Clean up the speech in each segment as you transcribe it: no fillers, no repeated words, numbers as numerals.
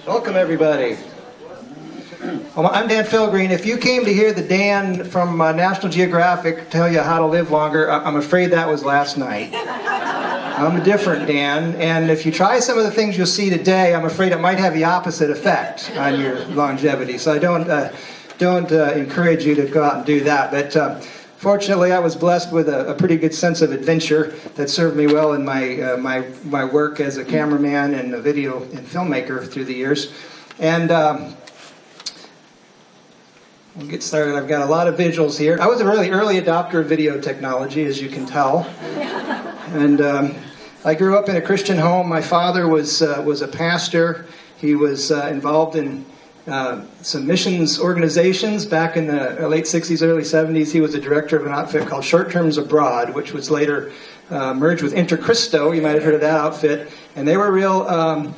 Welcome, everybody. Well, I'm Dan Philgreen. If you came to hear the Dan from National Geographic tell you how to live longer, I'm afraid that was last night. I'm a different Dan, and if you try some of the things you'll see today, I'm afraid it might have the opposite effect on your longevity. So I don't encourage you to go out and do that. But fortunately, I was blessed with a pretty good sense of adventure that served me well in my work as a cameraman and a video and filmmaker through the years. And we'll get started. I've got a lot of visuals here. I was a really early adopter of video technology, as you can tell. And I grew up in a Christian home. My father was a pastor. He was involved in some missions organizations back in the late 60s, early 70s. He was the director of an outfit called Short Terms Abroad, which was later merged with Intercristo. You might have heard of that outfit. And they were real...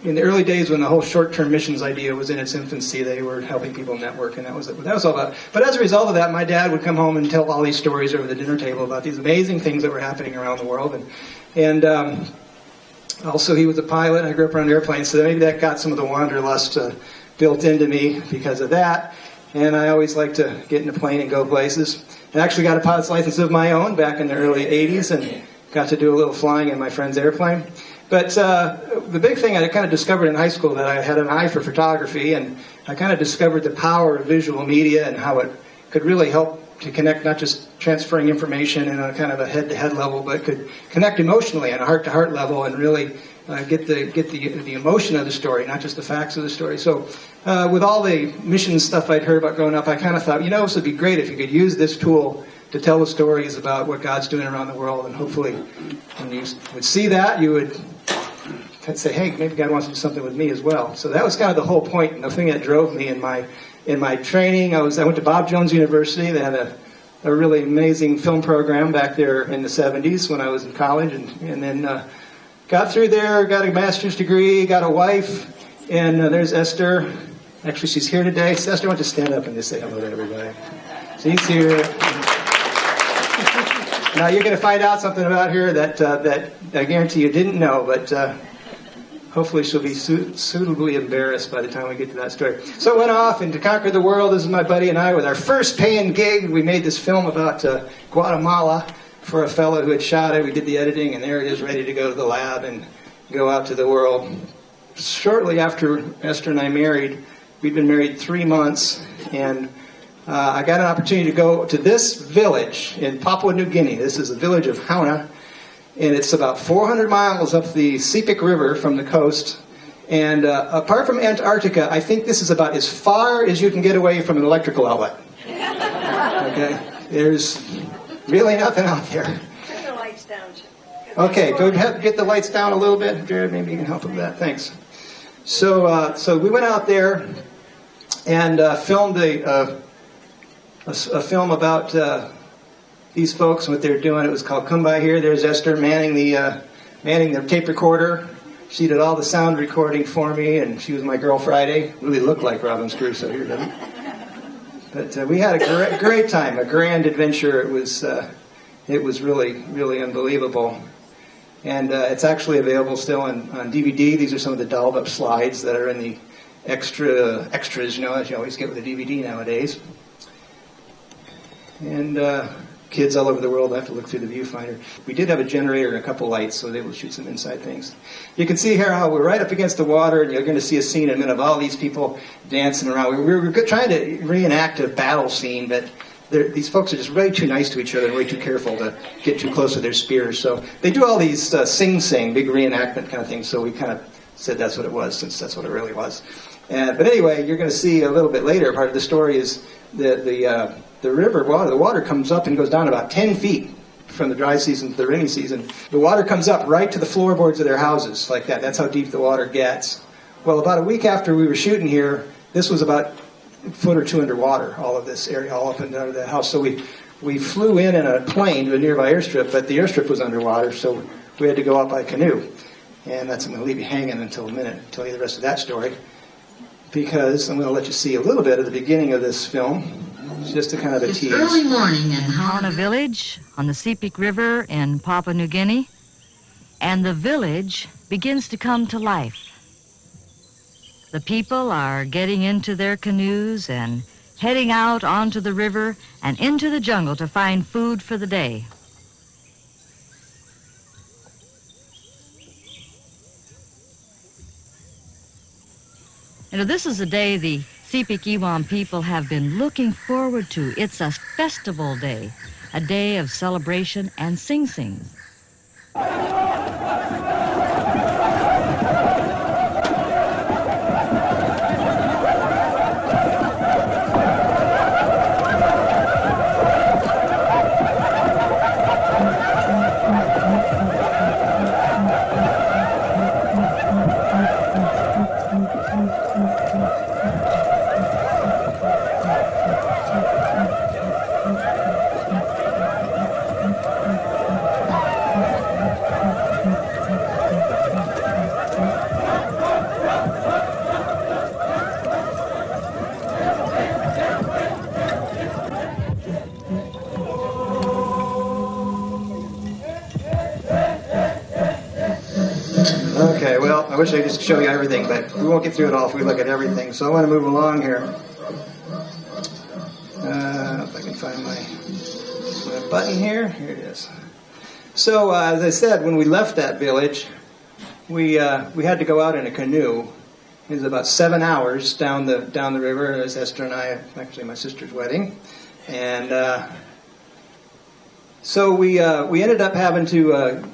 in the early days when the whole short-term missions idea was in its infancy, they were helping people network, and that was all about. But as a result of that, my dad would come home and tell all these stories over the dinner table about these amazing things that were happening around the world. And also, he was a pilot, and I grew up around airplanes, so maybe that got some of the wanderlust built into me because of that. And I always liked to get in a plane and go places. I actually got a pilot's license of my own back in the early 80s and got to do a little flying in my friend's airplane. But the big thing I kind of discovered in high school that I had an eye for photography, and I kind of discovered the power of visual media and how it could really help to connect, not just transferring information in a kind of a head-to-head level, but could connect emotionally on a heart-to-heart level and really get the emotion of the story, not just the facts of the story. So with all the mission stuff I'd heard about growing up, I kind of thought, this would be great if you could use this tool to tell the stories about what God's doing around the world, and hopefully when you would see that, you would say, hey, maybe God wants to do something with me as well. So that was kind of the whole point, and the thing that drove me in my training. I went to Bob Jones University. They had a really amazing film program back there in the 70s when I was in college, and then got through there, got a master's degree, got a wife, and there's Esther. Actually, she's here today. So Esther, why don't you stand up and just say hello to everybody. She's here. Now you're going to find out something about her that I guarantee you didn't know, but hopefully she'll be suitably embarrassed by the time we get to that story. So I went off and to conquer the world. This is my buddy and I with our first paying gig. We made this film about Guatemala for a fellow who had shot it. We did the editing, and there it is, ready to go to the lab and go out to the world. Shortly after Esther and I married, we'd been married 3 months, and I got an opportunity to go to this village in Papua New Guinea. This is the village of Hauna, and it's about 400 miles up the Sepik River from the coast. And apart from Antarctica, I think this is about as far as you can get away from an electrical outlet. Okay? There's really nothing out there. Turn the lights down. Okay, go get the lights down a little bit. Jared, maybe you can help with that. Thanks. So we went out there and filmed a film about these folks and what they're doing. It was called Come By Here. There's Esther manning the tape recorder. She did all the sound recording for me, and she was my girl Friday. Really looked like Robinson Crusoe here, doesn't it? But we had a great time, a grand adventure. It was really, really unbelievable. And it's actually available still on DVD. These are some of the dolled up slides that are in the extras, as you always get with a DVD nowadays. And kids all over the world have to look through the viewfinder. We did have a generator and a couple lights, so they will shoot some inside things. You can see here how we're right up against the water, and you're going to see a scene in a minute of all these people dancing around. We were trying to reenact a battle scene, but these folks are just way too nice to each other and way too careful to get too close to their spears. So they do all these sing-sing, big reenactment kind of things, so we kind of said that's what it was, since that's what it really was. But anyway, you're going to see a little bit later, part of the story is the river water. The water comes up and goes down about 10 feet from the dry season to the rainy season. The water comes up right to the floorboards of their houses, like that. That's how deep the water gets. Well, about a week after we were shooting here, this was about a foot or two underwater, all of this area, all up and under the house. So we flew in a plane to a nearby airstrip, but the airstrip was underwater, so we had to go out by canoe. And I'm going to leave you hanging until a minute, tell you the rest of that story, because I'm going to let you see a little bit of the beginning of this film. It's just a kind of a tease. Early morning in Hauna village on the Sepik River in Papua New Guinea, and the village begins to come to life. The people are getting into their canoes and heading out onto the river and into the jungle to find food for the day. This is a day the Sepik-Iwan people have been looking forward to. It's a festival day, a day of celebration and sing-sing. Okay, well, I wish I could just show you everything, but we won't get through it all if we look at everything. So I want to move along here. If I can find my button here. Here it is. So, as I said, when we left that village, we had to go out in a canoe. It was about 7 hours down the river. It was Esther and I, actually my sister's wedding, and so we ended up having to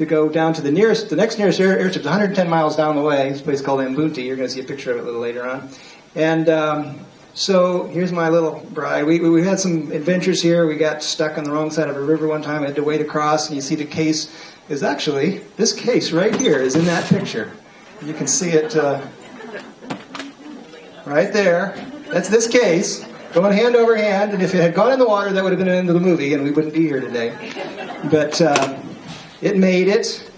go down to the next nearest airstrip, 110 miles down the way. It's a place called Mbunti. You're going to see a picture of it a little later on. And so here's my little bride. We had some adventures here. We got stuck on the wrong side of a river one time. I had to wade across, and you see the case is actually, this case right here is in that picture. You can see it right there. That's this case, going hand over hand, and if it had gone in the water, that would have been the end of the movie, and we wouldn't be here today. But it made it.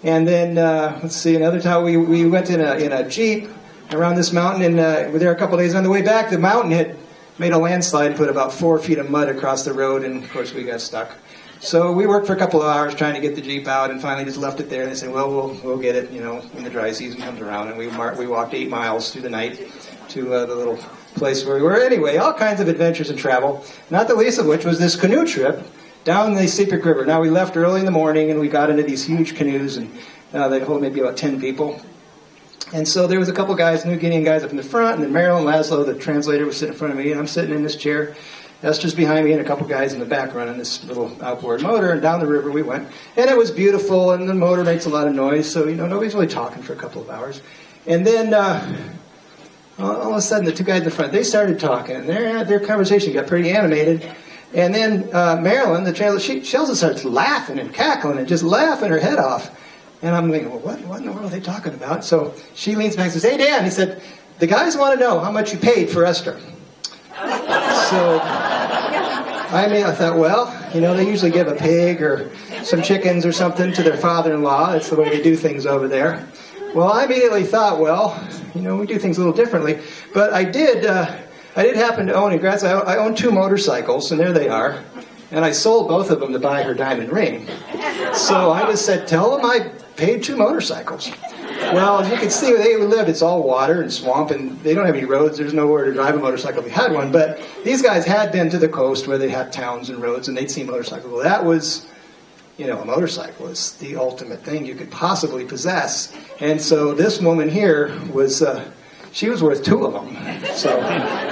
And then, let's see, another time we went in a Jeep around this mountain, and we were there a couple days. On the way back, the mountain had made a landslide, put about 4 feet of mud across the road, and of course we got stuck. So we worked for a couple of hours trying to get the Jeep out, and finally just left it there. And they said, well, we'll get it, when the dry season comes around. And we walked 8 miles through the night to the little place where we were. Anyway, all kinds of adventures and travel, not the least of which was this canoe trip down the Sepik River. Now, we left early in the morning, and we got into these huge canoes, and they hold maybe about 10 people. And so there was a couple guys, New Guinean guys up in the front, and then Marilyn Laszlo, the translator, was sitting in front of me, and I'm sitting in this chair. Esther's behind me, and a couple guys in the back running this little outboard motor, and down the river we went. And it was beautiful, and the motor makes a lot of noise, so, nobody's really talking for a couple of hours. And then, all of a sudden, the two guys in the front, they started talking, and their conversation got pretty animated. And then Marilyn, the translator, she also starts laughing and cackling and just laughing her head off. And I'm thinking, well, what in the world are they talking about? So she leans back and says, hey, Dan, he said, the guys want to know how much you paid for Esther. So, I thought, well, they usually give a pig or some chickens or something to their father-in-law. That's the way they do things over there. Well, I immediately thought, well, we do things a little differently. But I did happen to own, I own 2 motorcycles, and there they are. And I sold both of them to buy her diamond ring. So I just said, tell them I paid 2 motorcycles. Well, as you can see, where they lived, it's all water and swamp, and they don't have any roads. There's nowhere to drive a motorcycle if you had one. But these guys had been to the coast where they had towns and roads, and they'd seen motorcycles. Well, that was, a motorcycle is the ultimate thing you could possibly possess. And so this woman here was... she was worth 2 of them. So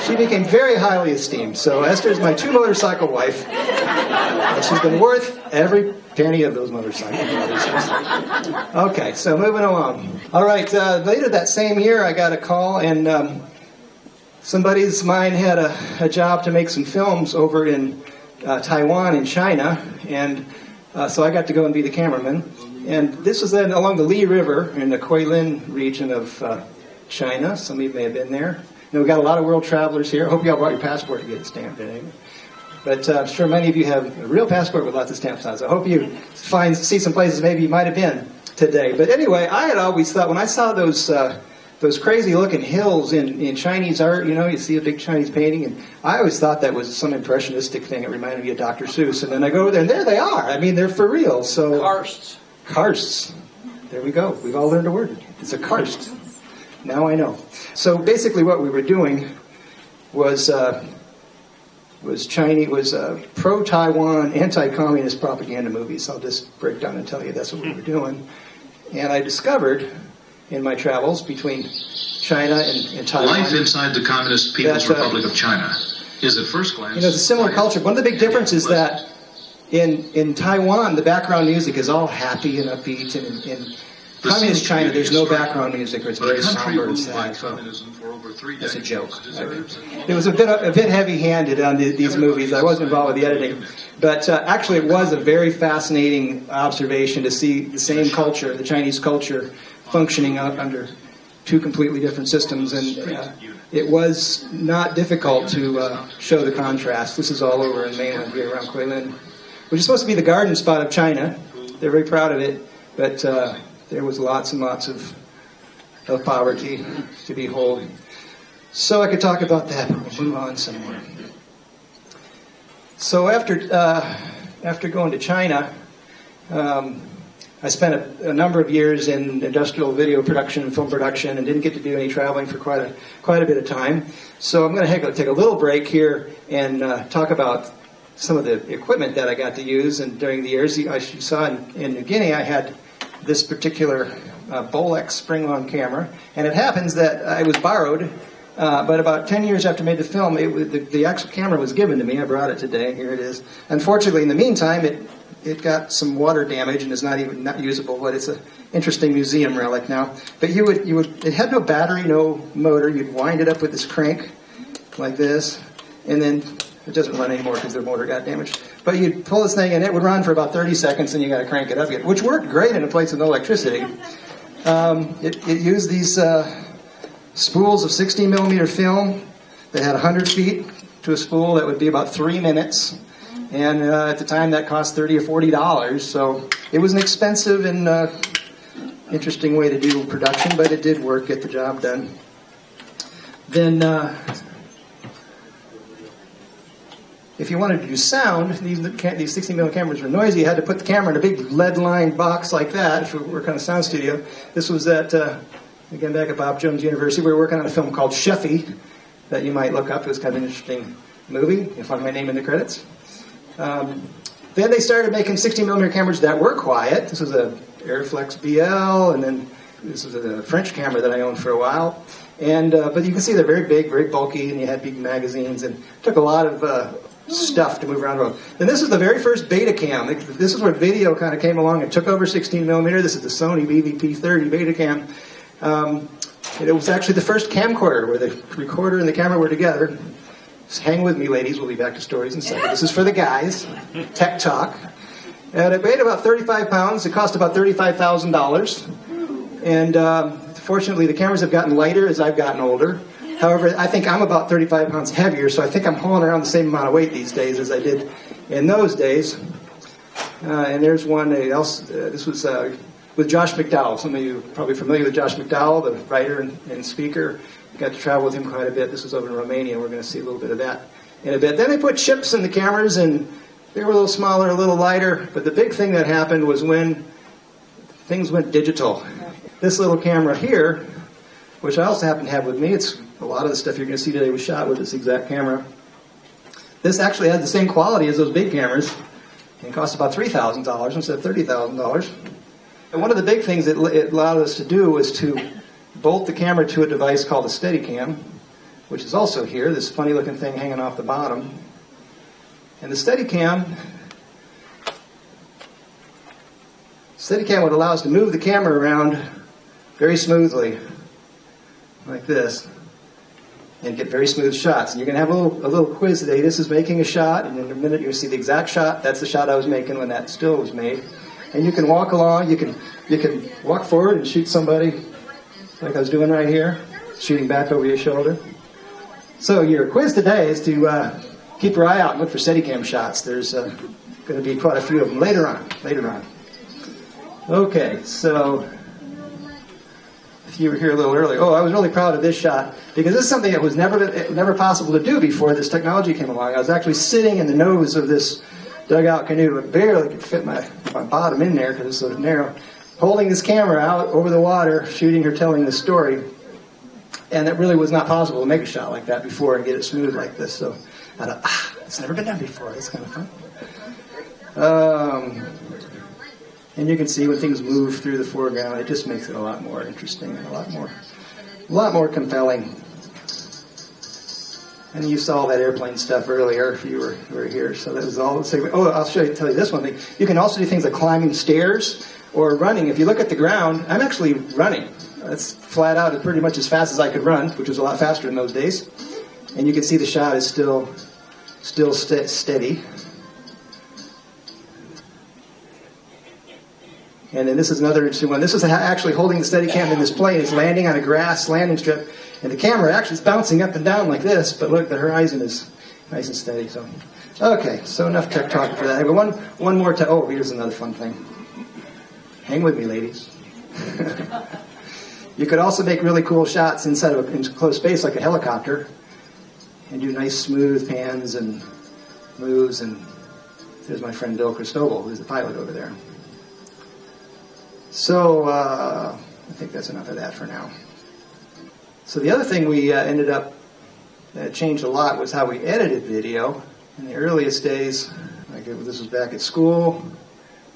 she became very highly esteemed. So Esther's my 2 motorcycle wife. And she's been worth every penny of those motorcycles. Okay, so moving along. All right, later that same year I got a call, and somebody's mine had a job to make some films over in Taiwan in China. And so I got to go and be the cameraman. And this was then along the Li River in the Guilin region of China. Some of you may have been there. We've got a lot of world travelers here. I hope you all brought your passport to get it stamped in. But I'm sure many of you have a real passport with lots of stamps on it. So I hope you see some places maybe you might have been today. But anyway, I had always thought, when I saw those crazy-looking hills in Chinese art, you see a big Chinese painting, and I always thought that was some impressionistic thing. It reminded me of Dr. Seuss. And then I go over there, and there they are. They're for real. So Karsts. Karsts. There we go. We've all learned a word. It's a karst. Now I know. So basically what we were doing was pro-Taiwan, anti-communist propaganda movies. I'll just break down and tell you that's what we were doing. And I discovered in my travels between China and Taiwan. Life inside the Communist People's Republic of China is at first glance... It's a similar culture. One of the big differences is that in Taiwan, the background music is all happy and upbeat, and in Communist China, there's no background music, or it's very somber and sad. So that's a joke. It was a bit heavy-handed on these movies. I wasn't involved with the editing. But actually, it was a very fascinating observation to see the same culture, the Chinese culture, functioning under two completely different systems. And it was not difficult to show the contrast. This is all over in mainland here around Guilin, which is supposed to be the garden spot of China. They're very proud of it. But there was lots and lots of poverty to behold. So I could talk about that, but we'll move on somewhere. So after going to China, I spent a number of years in industrial video production and film production, and didn't get to do any traveling for quite a bit of time. So I'm going to take a little break here and talk about some of the equipment that I got to use. And during the years, as you saw in New Guinea, I had this particular Bolex spring-on camera, and it happens that it was borrowed. But about 10 years after I made the film, the actual camera was given to me. I brought it today. Here it is. Unfortunately, in the meantime, it got some water damage and is not usable. But it's an interesting museum relic now. But it had no battery, no motor. You'd wind it up with this crank like this, and then it doesn't run anymore because the motor got damaged. But you'd pull this thing, and it would run for about 30 seconds, and you got to crank it up again, which worked great in a place with no electricity. It used these spools of 16 millimeter film that had 100 feet to a spool. That would be about 3 minutes, and at the time that cost $30 or $40. So it was an expensive and interesting way to do production, but it did work, get the job done. Then if you wanted to do sound, these 16 millimeter cameras were noisy. You had to put the camera in a big lead-lined box like that if you work on a sound studio. This was at again, back at Bob Jones University. We were working on a film called Sheffy that you might look up. It was kind of an interesting movie. You'll find my name in the credits. Then they started making 16mm cameras that were quiet. This was a Airflex BL, and then this was a French camera that I owned for a while. And but you can see they're very big, very bulky, and you had big magazines, and it took a lot of stuff to move around the world. And this is the very first Betacam. This is where video kind of came along and took over 16mm. This is the Sony BVP-30 Betacam. It was actually the first camcorder where the recorder and the camera were together. Just hang with me, ladies. We'll be back to stories in a second. This is for the guys. Tech talk. And it weighed about 35 pounds. It cost about $35,000. And fortunately, the cameras have gotten lighter as I've gotten older. However, I think I'm about 35 pounds heavier, so I think I'm hauling around the same amount of weight these days as I did in those days. And there's one else. This was with Josh McDowell. Some of you are probably familiar with Josh McDowell, the writer and speaker. Got to travel with him quite a bit. This was over in Romania. We're going to see a little bit of that in a bit. Then they put chips in the cameras, and they were a little smaller, a little lighter. But the big thing that happened was when things went digital. This little camera here, which I also happen to have with me, it's a lot of the stuff you're going to see today was shot with this exact camera. This actually has the same quality as those big cameras, and cost about $3,000 instead of $30,000. And one of the big things it allowed us to do was to bolt the camera to a device called a Steadicam, which is also here, this funny-looking thing hanging off the bottom. And the Steadicam would allow us to move the camera around very smoothly, like this, and get very smooth shots. And you're going to have a little quiz today. This is making a shot, and in a minute you'll see the exact shot. That's the shot I was making when that still was made. And you can walk along, you can walk forward and shoot somebody like I was doing right here, shooting back over your shoulder. So your quiz today is to keep your eye out and look for Steadicam shots. There's going to be quite a few of them later on. Okay, so if you were here a little early, I was really proud of this shot because this is something that was never possible to do before this technology came along. I was actually sitting in the nose of this dugout canoe. I barely could fit my bottom in there because it's so narrow. Holding this camera out over the water, shooting her telling the story. And it really was not possible to make a shot like that before and get it smooth like this. So I thought, it's never been done before. It's kind of fun. And you can see when things move through the foreground, it just makes it a lot more interesting and a lot more compelling. And you saw that airplane stuff earlier if you were here. So that was all. Oh, I'll tell you this one thing. You can also do things like climbing stairs or running. If you look at the ground, I'm actually running. That's flat out pretty much as fast as I could run, which was a lot faster in those days. And you can see the shot is still steady. And then this is another interesting one. This is actually holding the Steadicam in this plane. It's landing on a grass landing strip. And the camera actually is bouncing up and down like this. But look, the horizon is nice and steady. So, okay, so enough tech talk for that. But one more time. Oh, here's another fun thing. Hang with me, ladies. You could also make really cool shots inside of in close space like a helicopter. And do nice smooth pans and moves. And there's my friend Bill Cristobal, who's the pilot over there. So, I think that's enough of that for now. So the other thing we ended up, that changed a lot, was how we edited video. In the earliest days, this was back at school.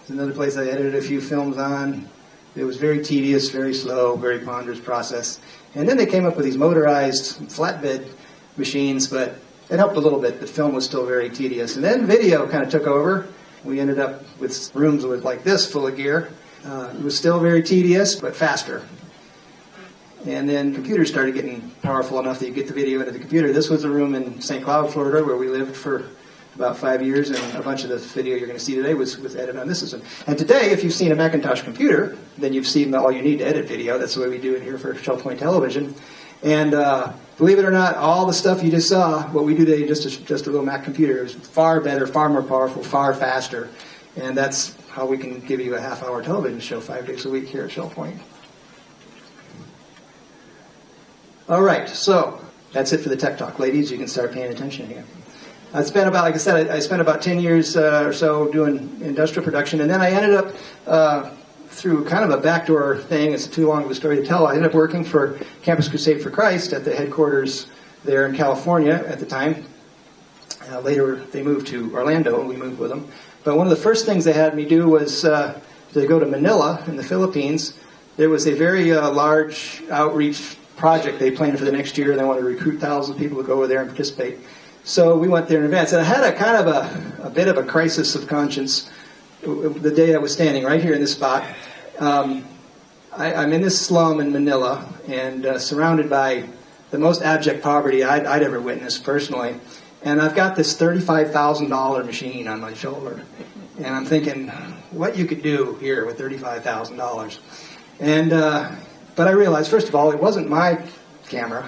It's another place I edited a few films on. It was very tedious, very slow, very ponderous process. And then they came up with these motorized flatbed machines, but it helped a little bit, but film was still very tedious. And then video kind of took over. We ended up with rooms like this full of gear. It was still very tedious, but faster. And then computers started getting powerful enough that you get the video into the computer. This was a room in St. Cloud, Florida, where we lived for about 5 years, and a bunch of the video you're going to see today was edited on this system. And today, if you've seen a Macintosh computer, then you've seen all you need to edit video. That's the way we do it here for Shell Point Television. And believe it or not, all the stuff you just saw, what we do today, just a little Mac computer, is far better, far more powerful, far faster. And that's how we can give you a half-hour television show 5 days a week here at Shell Point. All right, so that's it for the Tech Talk. Ladies, you can start paying attention again. I spent about 10 years or so doing industrial production, and then I ended up, through kind of a backdoor thing, it's too long of a story to tell, I ended up working for Campus Crusade for Christ at the headquarters there in California at the time. Later, they moved to Orlando, and we moved with them. But one of the first things they had me do was to go to Manila in the Philippines. There was a very large outreach project they planned for the next year. They wanted to recruit thousands of people to go over there and participate. So we went there in advance. And I had a kind of a bit of a crisis of conscience the day I was standing right here in this spot. I'm in this slum in Manila and surrounded by the most abject poverty I'd ever witnessed personally. And I've got this $35,000 machine on my shoulder. And I'm thinking, what you could do here with $35,000. And, but I realized, first of all, it wasn't my camera.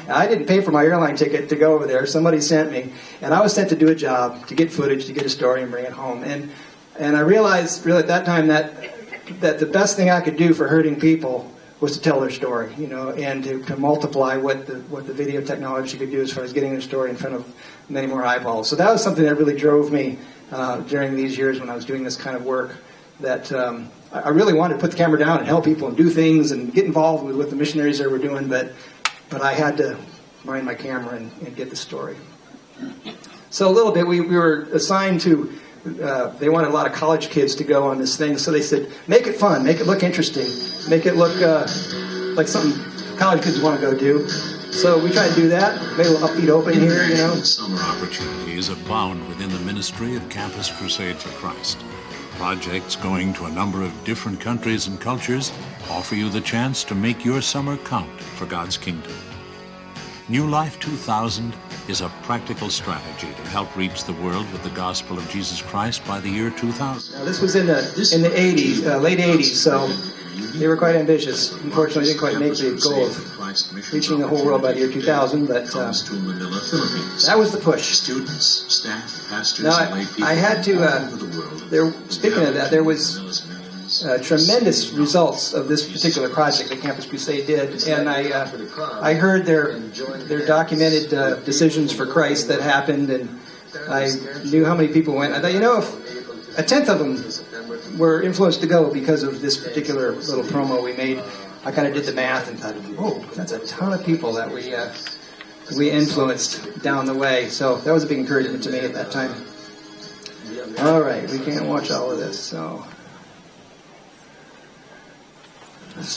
I didn't pay for my airline ticket to go over there. Somebody sent me. And I was sent to do a job, to get footage, to get a story and bring it home. And I realized really at that time that the best thing I could do for hurting people was to tell their story, and to multiply what the video technology could do as far as getting their story in front of many more eyeballs. So that was something that really drove me during these years when I was doing this kind of work, that I really wanted to put the camera down and help people and do things and get involved with what the missionaries there were doing, but I had to mind my camera and get the story. So a little bit, we were assigned to, they wanted a lot of college kids to go on this thing, so they said, make it fun, make it look interesting, make it look like something college kids want to go do. So we tried to do that, made a little upbeat opening here, Summer opportunities abound within the ministry of Campus Crusade for Christ. Projects going to a number of different countries and cultures offer you the chance to make your summer count for God's kingdom. New Life 2000 is a practical strategy to help reach the world with the gospel of Jesus Christ by the year 2000. Now, this was in the 80s, late 80s, so they were quite ambitious. Unfortunately, they didn't quite make the goal of reaching the whole world by the year 2000, but that was the push. Students, staff, pastors, now, and lay people I had to, all over the world. speaking of that, there was tremendous results of this particular project that Campus Crusade did, and I heard their documented decisions for Christ that happened, and I knew how many people went. I thought, if a tenth of them were influenced to go because of this particular little promo we made, I kind of did the math and thought, oh, that's a ton of people that we influenced down the way. So that was a big encouragement to me at that time. All right, we can't watch all of this, so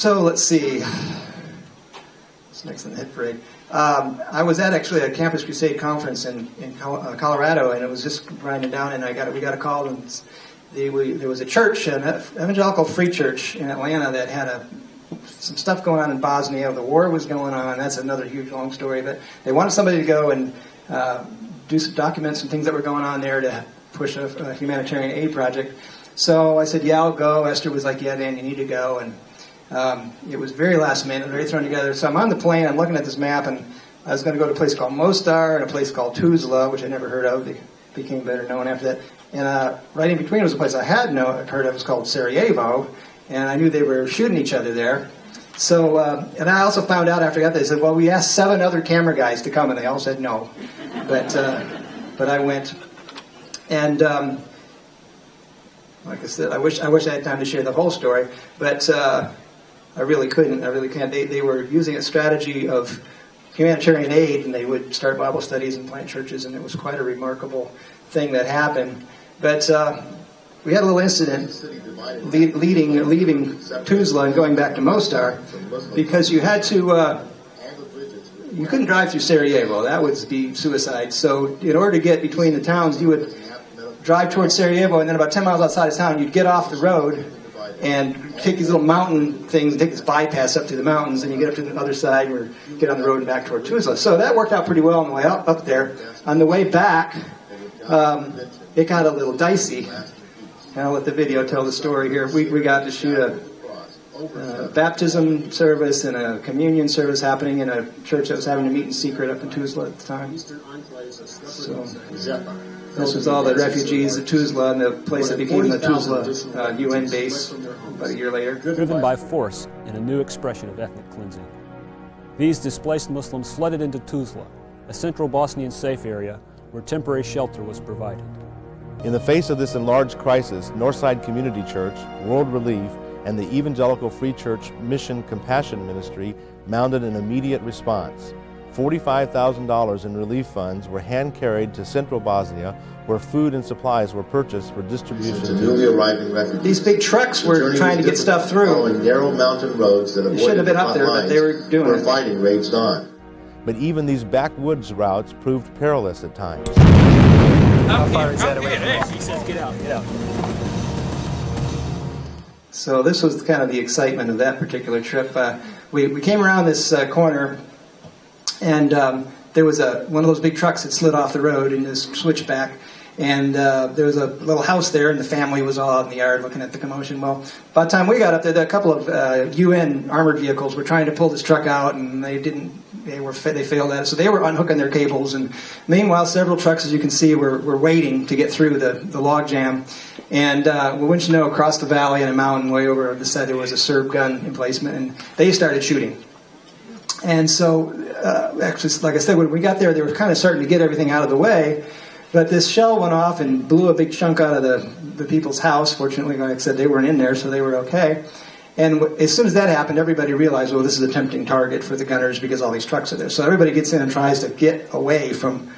let's see. What's next on the hit parade? I was at actually a Campus Crusade conference in Colorado, and it was just grinding down, and we got a call, and there was a church, an evangelical free church in Atlanta that had some stuff going on in Bosnia. The war was going on. That's another huge long story, but they wanted somebody to go and document some things that were going on there to push a humanitarian aid project. So I said, yeah, I'll go. Esther was like, yeah, Dan, you need to go. And it was very last minute, very thrown together. So I'm on the plane, I'm looking at this map, and I was going to go to a place called Mostar and a place called Tuzla, which I never heard of. It became better known after that. And right in between was a place I had heard of. It was called Sarajevo, and I knew they were shooting each other there. So, and I also found out after I got there, they said, well, we asked 7 other camera guys to come, and they all said no. But I went. And like I said, I wish I had time to share the whole story, but I really couldn't. I really can't. They were using a strategy of humanitarian aid, and they would start Bible studies and plant churches, and it was quite a remarkable thing that happened. But we had a little incident leaving Tuzla and going back to Mostar, because you had to. You couldn't drive through Sarajevo. That would be suicide. So in order to get between the towns, you would drive towards Sarajevo, and then about 10 miles outside of town, you'd get off the road and take these little mountain things, take this bypass up through the mountains, and you get up to the other side, or get on the road and back toward Tuzla. So that worked out pretty well on the way up there. On the way back, it got a little dicey. And I'll let the video tell the story here. We got to shoot a baptism service and a communion service happening in a church that was having a meet in secret up in Tuzla at the time. So this was all the refugees at Tuzla, and the place that became the Tuzla UN base about a year later. Driven by force in a new expression of ethnic cleansing. These displaced Muslims flooded into Tuzla, a central Bosnian safe area where temporary shelter was provided. In the face of this enlarged crisis, Northside Community Church, World Relief, and the Evangelical Free Church Mission Compassion Ministry mounted an immediate response. $45,000 in relief funds were hand-carried to central Bosnia, where food and supplies were purchased for distribution to newly arriving refugees. These big trucks were trying to get stuff through. Following narrow mountain roads that they shouldn't have been up there, but they were doing it. Fighting raged on. But even these backwoods routes proved perilous at times. How far is that away from us? He says, get out, get out. So this was kind of the excitement of that particular trip. We came around this corner, and there was one of those big trucks that slid off the road in this switchback, and there was a little house there, and the family was all out in the yard looking at the commotion. Well, by the time we got up there, a couple of UN armored vehicles were trying to pull this truck out, and they failed at it, so they were unhooking their cables. And meanwhile, several trucks, as you can see, were waiting to get through the log jam. And wouldn't you know, across the valley in a mountain way over the side, there was a Serb gun emplacement, and they started shooting. And so, actually, like I said, when we got there, they were kind of starting to get everything out of the way. But this shell went off and blew a big chunk out of the people's house. Fortunately, like I said, they weren't in there, so they were okay. And as soon as that happened, everybody realized, well, this is a tempting target for the gunners because all these trucks are there. So everybody gets in and tries to get away from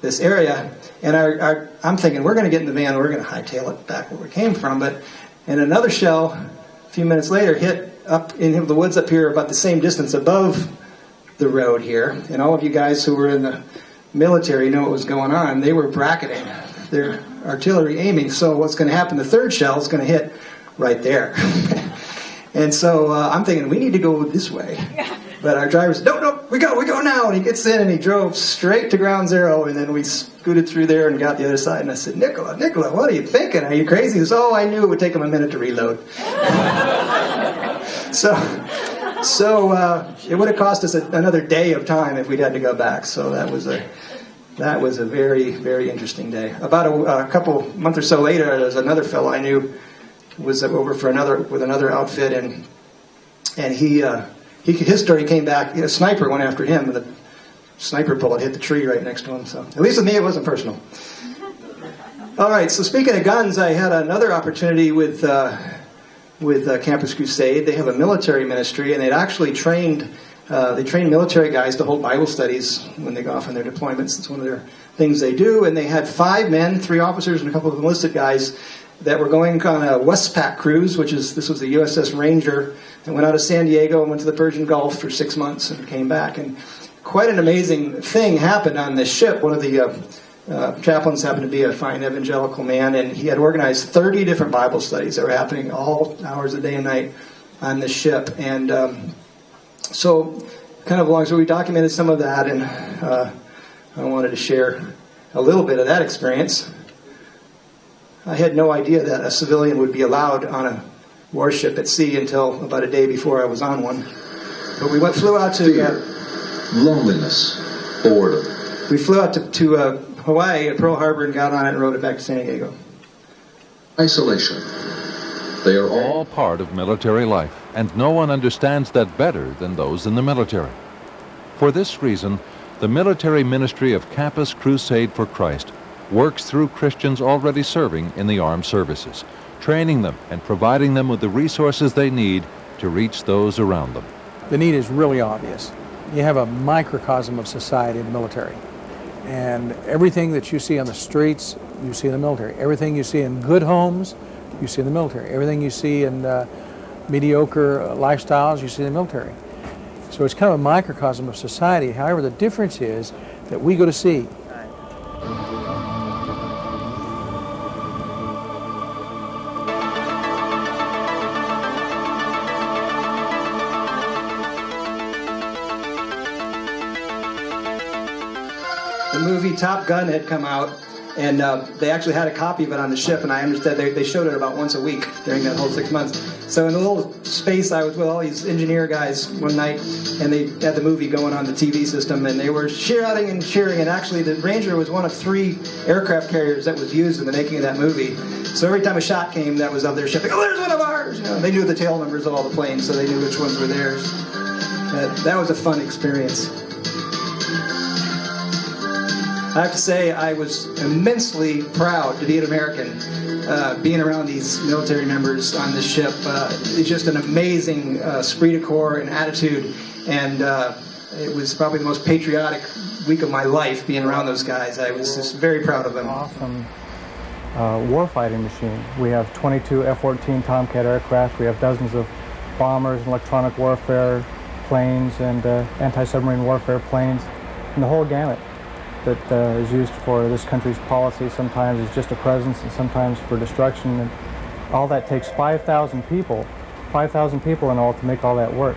this area. And I'm thinking, we're going to get in the van, we're going to hightail it back where we came from. And another shell, a few minutes later, hit up in the woods up here about the same distance above the road here. And all of you guys who were in the military know what was going on. They were bracketing their artillery aiming. So what's going to happen, the third shell is going to hit right there. And so I'm thinking, we need to go this way. But our driver said, no, we go now. And he gets in and he drove straight to ground zero. And then we scooted through there and got the other side. And I said, Nicola, what are you thinking? Are you crazy? He said, oh, I knew it would take him a minute to reload. So it would have cost us another day of time if we'd had to go back. So that was a very, very interesting day. About a couple month or so later, there was another fellow I knew was over with another outfit, and his story came back. A sniper went after him, and the sniper bullet hit the tree right next to him. So at least with me, it wasn't personal. All right. So speaking of guns, I had another opportunity with with Campus Crusade. They have a military ministry, and they'd actually trained military guys to hold Bible studies when they go off on their deployments. It's one of their things they do. And they had 5 men, 3 officers, and a couple of enlisted guys that were going on a Westpac cruise, this was the USS Ranger, and went out of San Diego and went to the Persian Gulf for 6 months and came back. And quite an amazing thing happened on this ship. One of the chaplains happened to be a fine evangelical man, and he had organized 30 different Bible studies that were happening all hours of day and night on this ship. And so, kind of along, so we documented some of that, and I wanted to share a little bit of that experience. I had no idea that a civilian would be allowed on a warship at sea until about a day before I was on one. But we flew out to Loneliness, boredom. We flew out to Hawaii at Pearl Harbor and got on it and rode it back to San Diego. Isolation. They are all all part of military life, and no one understands that better than those in the military. For this reason, the military ministry of Campus Crusade for Christ works through Christians already serving in the armed services, training them and providing them with the resources they need to reach those around them. The need is really obvious. You have a microcosm of society in the military. And everything that you see on the streets, you see in the military. Everything you see in good homes, you see in the military. Everything you see in mediocre lifestyles, you see in the military. So it's kind of a microcosm of society. However, the difference is that we go to sea. The movie Top Gun had come out, and they actually had a copy of it on the ship, and I understand they showed it about once a week during that whole 6 months. So in the little space, I was with all these engineer guys one night, and they had the movie going on the TV system, and they were shouting and cheering, and actually the Ranger was one of 3 aircraft carriers that was used in the making of that movie. So every time a shot came that was of their ship, they go, "Oh, there's one of ours!" You know, they knew the tail numbers of all the planes, so they knew which ones were theirs. That was a fun experience. I have to say, I was immensely proud to be an American, being around these military members on this ship. It's just an amazing esprit de corps and attitude, and it was probably the most patriotic week of my life being around those guys. I was just very proud of them. Awesome warfighting machine. We have 22 F-14 Tomcat aircraft. We have dozens of bombers and electronic warfare planes and anti-submarine warfare planes, and the whole gamut that is used for this country's policy. Sometimes it's just a presence, and sometimes for destruction. And all that takes 5,000 people in all to make all that work.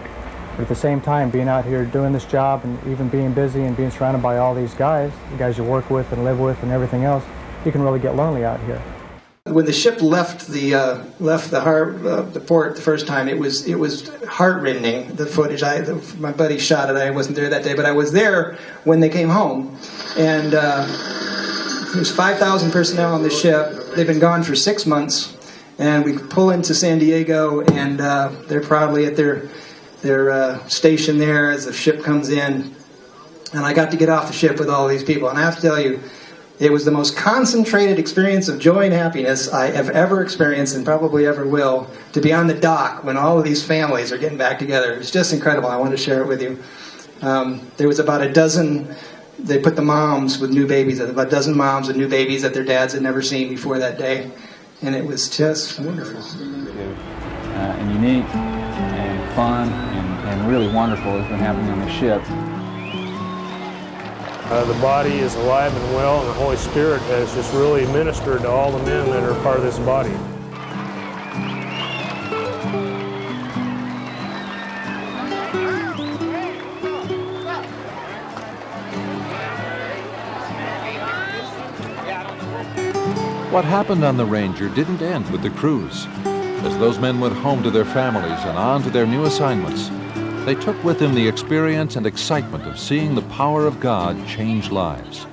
But at the same time, being out here doing this job and even being busy and being surrounded by all these guys, the guys you work with and live with and everything else, you can really get lonely out here. When the ship left the port the first time, it was heartrending. The footage, my buddy shot it. I wasn't there that day, but I was there when they came home. And there's 5,000 personnel on the ship. They've been gone for 6 months, and we pull into San Diego, and they're proudly at their station there as the ship comes in. And I got to get off the ship with all these people, and I have to tell you, it was the most concentrated experience of joy and happiness I have ever experienced and probably ever will, to be on the dock when all of these families are getting back together. It's just incredible. I want to share it with you. There was about a dozen, they put the moms with new babies, about a dozen moms with new babies that their dads had never seen before that day. And it was just wonderful. And unique and fun and really wonderful has been happening on the ship. The body is alive and well, and the Holy Spirit has just really ministered to all the men that are part of this body. What happened on the Ranger didn't end with the cruise. As those men went home to their families and on to their new assignments, they took with them the experience and excitement of seeing the power of God change lives.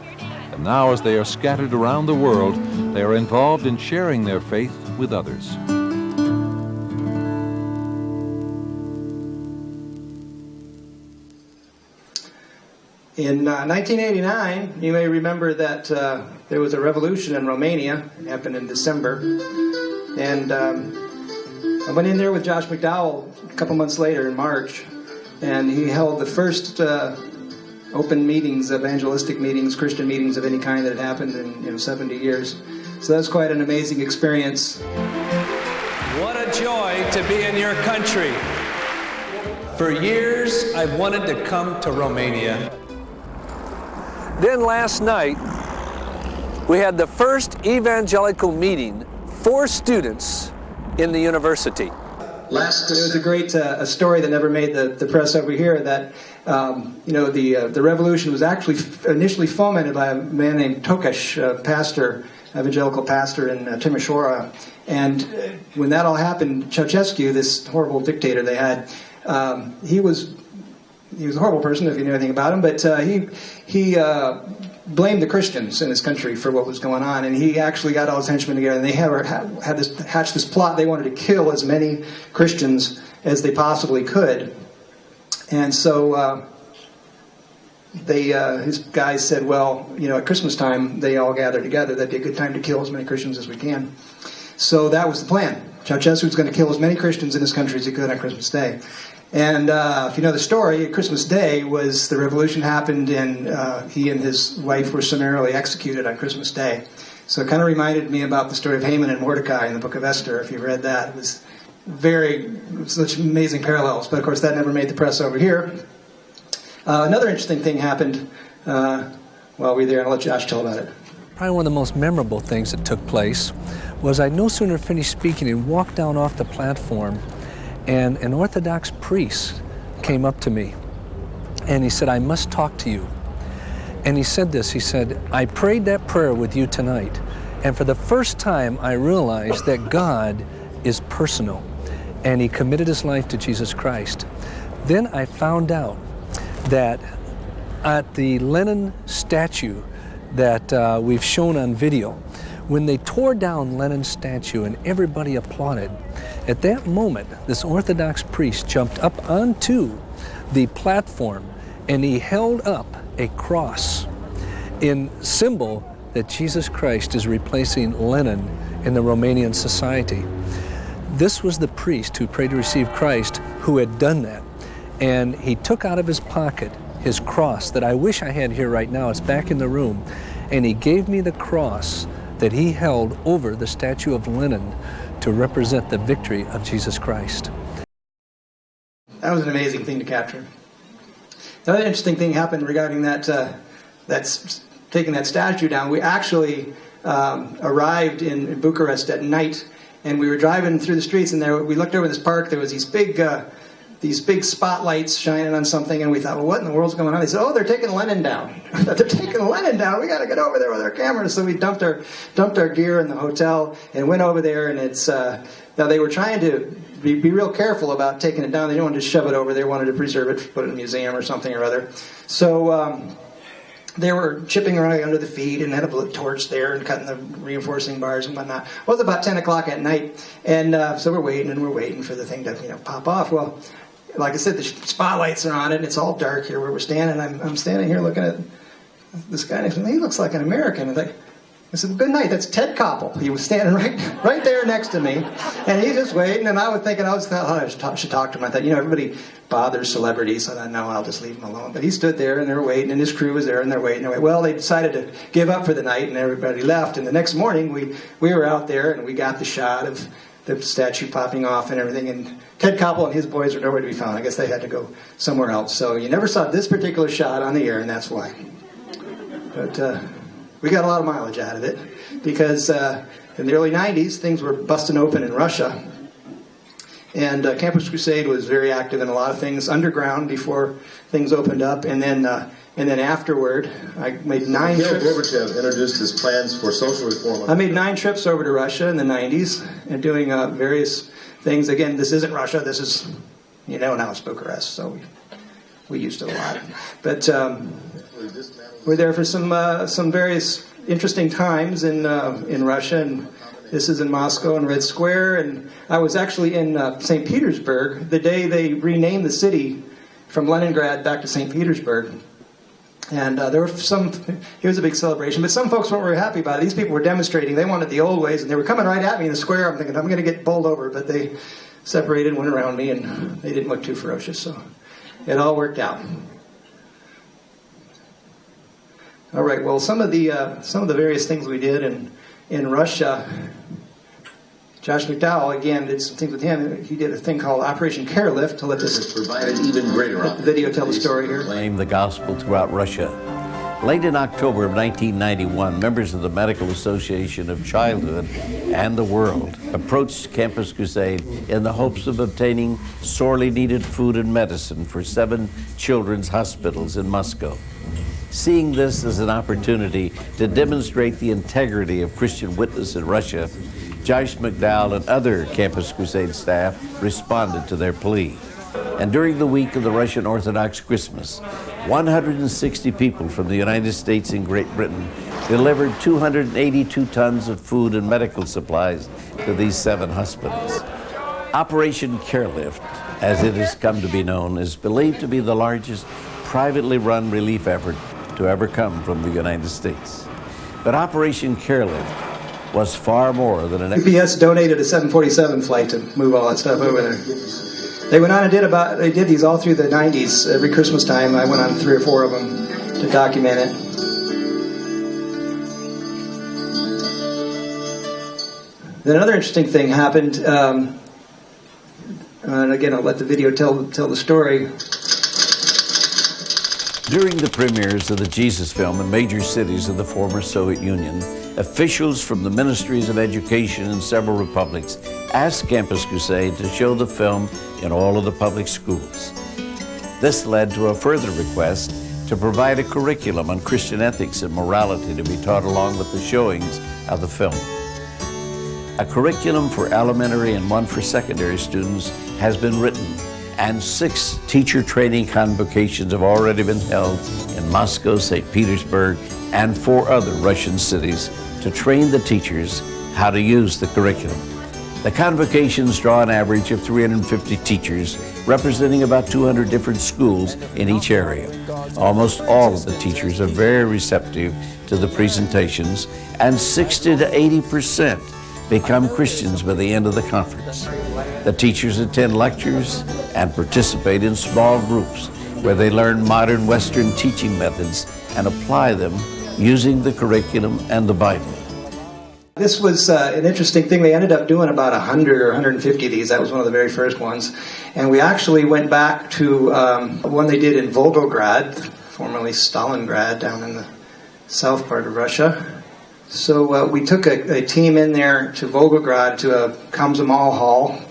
And now, as they are scattered around the world, they are involved in sharing their faith with others. In 1989, you may remember that there was a revolution in Romania. It happened in December. And I went in there with Josh McDowell a couple months later in March, and he held the first open meetings, evangelistic meetings, Christian meetings of any kind that had happened in 70 years. So that's quite an amazing experience. What a joy to be in your country. For years, I've wanted to come to Romania. Then last night, we had the first evangelical meeting for students in the university. There was a great a story that never made the press over here that the revolution was actually initially fomented by a man named Tokash, pastor, evangelical pastor in Timișoara. And when that all happened, Ceausescu, this horrible dictator they had, he was a horrible person if you knew anything about him, but he blamed the Christians in his country for what was going on, and he actually got all his henchmen together, and they hatched this plot. They wanted to kill as many Christians as they possibly could. And so his guys said, well, at Christmas time, they all gather together. That'd be a good time to kill as many Christians as we can. So that was the plan. Ceausescu was going to kill as many Christians in his country as he could on Christmas Day. And if you know the story, Christmas Day was the revolution happened, and he and his wife were summarily executed on Christmas Day. So it kind of reminded me about the story of Haman and Mordecai in the book of Esther, if you read that. It was such amazing parallels. But of course, that never made the press over here. Another interesting thing happened while we were there, and I'll let Josh tell about it. Probably one of the most memorable things that took place was I'd no sooner finished speaking and walked down off the platform, and an Orthodox priest came up to me, and he said, I must talk to you. And he said this, he said, I prayed that prayer with you tonight, and for the first time I realized that God is personal, and he committed his life to Jesus Christ. Then I found out that at the Lenin statue that we've shown on video, when they tore down Lenin's statue and everybody applauded, at that moment, this Orthodox priest jumped up onto the platform and he held up a cross in symbol that Jesus Christ is replacing Lenin in the Romanian society. This was the priest who prayed to receive Christ who had done that. And he took out of his pocket his cross that I wish I had here right now. It's back in the room. And he gave me the cross that he held over the statue of Lenin to represent the victory of Jesus Christ. That was an amazing thing to capture. Another interesting thing happened regarding that's taking that statue down. We actually arrived in Bucharest at night, and we were driving through the streets, and we looked over this park. There was these big spotlights shining on something, and we thought, well, what in the world's going on? They said, oh, they're taking Lenin down. They're taking Lenin down. We got to get over there with our cameras. So we dumped our gear in the hotel and went over there, and it's now they were trying to be real careful about taking it down. They didn't want to just shove it over there. They wanted to preserve it, put it in a museum or something or other. So they were chipping right under the feet and had a torch there and cutting the reinforcing bars and whatnot. Well, it was about 10 o'clock at night, and so we're waiting for the thing to pop off. Well, like I said, the spotlights are on it, and it's all dark here where we're standing. I'm standing here looking at this guy next to me. He looks like an American. I said, good night, that's Ted Koppel. He was standing right there next to me, and he's just waiting, and I was thinking, I should talk to him. I thought, everybody bothers celebrities, so I thought, no, I'll just leave him alone. But he stood there, and they were waiting, and his crew was there, and they're waiting. Well, they decided to give up for the night, and everybody left, and the next morning, we were out there, and we got the shot of the statue popping off and everything, and Ted Koppel and his boys were nowhere to be found. I guess they had to go somewhere else. So you never saw this particular shot on the air, and that's why. But we got a lot of mileage out of it, because in the early 90s, things were busting open in Russia. And Campus Crusade was very active in a lot of things underground before things opened up. And then afterward, I made 9 trips. Mikhail Gorbachev introduced his plans for social reform. I made 9 trips over to Russia in the 90s and doing various things. Again, this isn't Russia. This is, now it's Bucharest. So we used it a lot. But we're there for some various interesting times in Russia, and this is in Moscow and Red Square. And I was actually in St. Petersburg the day they renamed the city from Leningrad back to St. Petersburg. And there were it was a big celebration, but some folks weren't very happy about it. These people were demonstrating. They wanted the old ways, and they were coming right at me in the square. I'm thinking, I'm going to get bowled over, but separated, went around me, and they didn't look too ferocious, so it all worked out. All right. Well, some of the various things we did in Russia. Josh McDowell again did some things with him. He did a thing called Operation Carelift to let this provided even greater let the video tell the story here. Proclaim the gospel throughout Russia. Late in October of 1991, members of the Medical Association of Childhood and the World approached Campus Crusade in the hopes of obtaining sorely needed food and medicine for 7 children's hospitals in Moscow. Seeing this as an opportunity to demonstrate the integrity of Christian witness in Russia, Josh McDowell and other Campus Crusade staff responded to their plea. And during the week of the Russian Orthodox Christmas, 160 people from the United States and Great Britain delivered 282 tons of food and medical supplies to these 7 hospitals. Operation Carelift, as it has come to be known, is believed to be the largest privately run relief effort to ever come from the United States. But Operation Carelift was far more than an... UPS donated a 747 flight to move all that stuff over there. They went on and they did these all through the 90s. Every Christmas time, I went on 3 or 4 of them to document it. Then another interesting thing happened, and again, I'll let the video tell the story. During the premieres of the Jesus film in major cities of the former Soviet Union, officials from the Ministries of Education in several republics asked Campus Crusade to show the film in all of the public schools. This led to a further request to provide a curriculum on Christian ethics and morality to be taught along with the showings of the film. A curriculum for elementary and one for secondary students has been written, and 6 teacher training convocations have already been held in Moscow, St. Petersburg, and 4 other Russian cities to train the teachers how to use the curriculum. The convocations draw an average of 350 teachers, representing about 200 different schools in each area. Almost all of the teachers are very receptive to the presentations, and 60 to 80% become Christians by the end of the conference. The teachers attend lectures and participate in small groups where they learn modern Western teaching methods and apply them using the curriculum and the Bible. This was an interesting thing. They ended up doing about 100 or 150 of these. That was one of the very first ones. And we actually went back to one they did in Volgograd, formerly Stalingrad, down in the south part of Russia. So we took a team in there to Volgograd, to a Komsomol hall,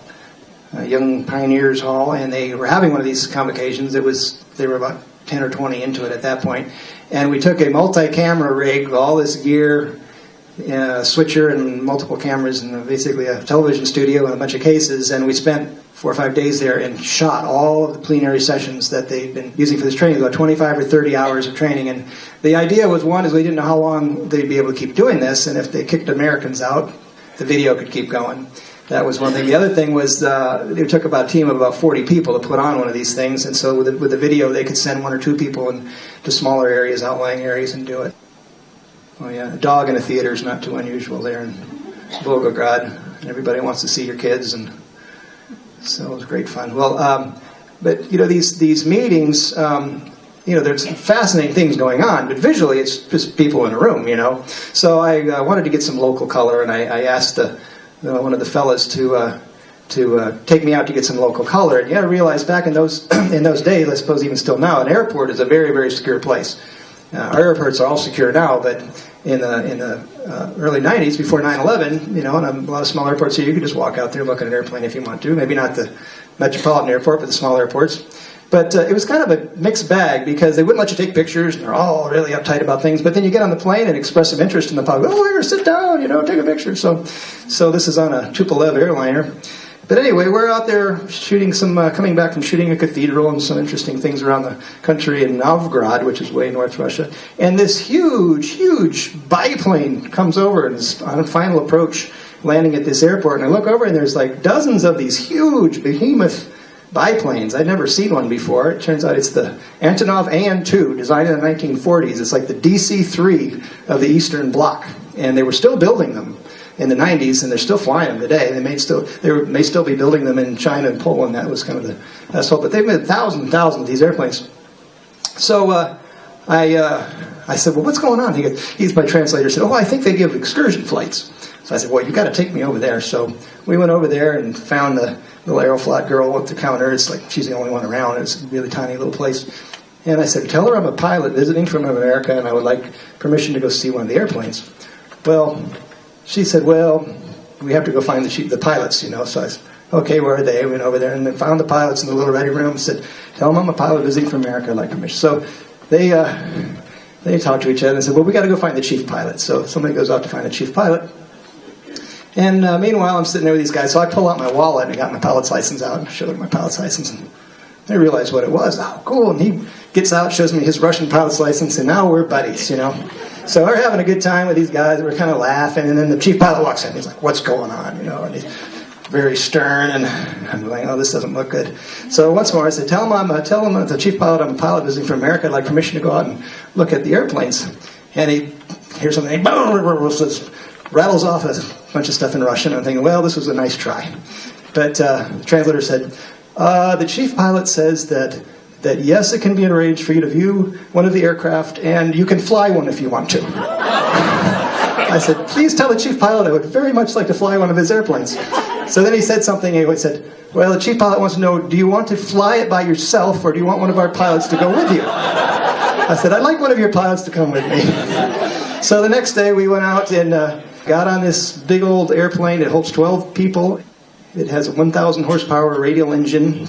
a Young Pioneers Hall, and they were having one of these convocations. They were about 10 or 20 into it at that point. And we took a multi-camera rig, all this gear, a switcher and multiple cameras, and basically a television studio and a bunch of cases, and we spent 4 or 5 days there and shot all of the plenary sessions that they'd been using for this training, about 25 or 30 hours of training. And the idea was, one, is we didn't know how long they'd be able to keep doing this, and if they kicked Americans out, the video could keep going. That was one thing. The other thing was it took about a team of about 40 people to put on one of these things, and so with the video they could send 1 or 2 people to smaller areas, outlying areas, and do it. Oh yeah, a dog in a theater is not too unusual there in Volgograd. Everybody wants to see your kids, and so it was great fun. Well, but these meetings, there's fascinating things going on, but visually it's just people in a room, So I wanted to get some local color, and I asked one of the fellas to take me out to get some local color. And you got to realize, back in those days, I suppose even still now, an airport is a very, very secure place. Our airports are all secure now, but in the early 90s, before 9/11, in a lot of small airports here, you could just walk out there and look at an airplane if you want to. Maybe not the metropolitan airport, but the small airports. But it was kind of a mixed bag, because they wouldn't let you take pictures, and they're all really uptight about things. But then you get on the plane and express some interest in the public. Oh, here, sit down, take a picture. So this is on a Tupolev airliner. But anyway, we're out there shooting coming back from shooting a cathedral and some interesting things around the country in Novgorod, which is way north Russia. And this huge, huge biplane comes over and is on a final approach, landing at this airport. And I look over, and there's like dozens of these huge behemoth biplanes. I'd never seen one before. It turns out it's the Antonov An-2, designed in the 1940s. It's like the DC-3 of the Eastern Bloc. And they were still building them. in the 90s, and they're still flying them today. They may still be building them in China and Poland. That was kind of the assault. But they've made thousands and thousands of these airplanes. So I said, well, what's going on? He's my translator. Said, oh, I think they give excursion flights. So I said, well, you got to take me over there. So we went over there and found the little Aeroflot girl at the counter. It's like she's the only one around. It's a really tiny little place. And I said, tell her I'm a pilot visiting from America, and I would like permission to go see one of the airplanes. Well, she said, well, we have to go find the pilots, you know. So I said, okay, where are they? I went over there and then found the pilots in the little ready room and said, tell them I'm a pilot visiting from America, I'd like permission. So they talked to each other and said, well, we got to go find the chief pilot. So somebody goes out to find the chief pilot. And meanwhile, I'm sitting there with these guys. So I pull out my wallet and I got my pilot's license out and showed them my pilot's license. And they realized what it was. Oh, cool. And he gets out, shows me his Russian pilot's license, and now we're buddies, you know. So we're having a good time with these guys. We're kind of laughing. And then the chief pilot walks in. He's like, what's going on? You know, and he's very stern. And I'm going, oh, this doesn't look good. So once more, I said, tell him the chief pilot, I'm a pilot visiting from America. I'd like permission to go out and look at the airplanes. And he hears something. He rattles off a bunch of stuff in Russian. I'm thinking, well, this was a nice try. But the translator said, the chief pilot says that yes, it can be arranged for you to view one of the aircraft, and you can fly one if you want to. I said, please tell the chief pilot I would very much like to fly one of his airplanes. So then he said something, he said, well, the chief pilot wants to know, do you want to fly it by yourself, or do you want one of our pilots to go with you? I said, I'd like one of your pilots to come with me. So the next day we went out and got on this big old airplane. It holds 12 people. It has a 1,000 horsepower radial engine.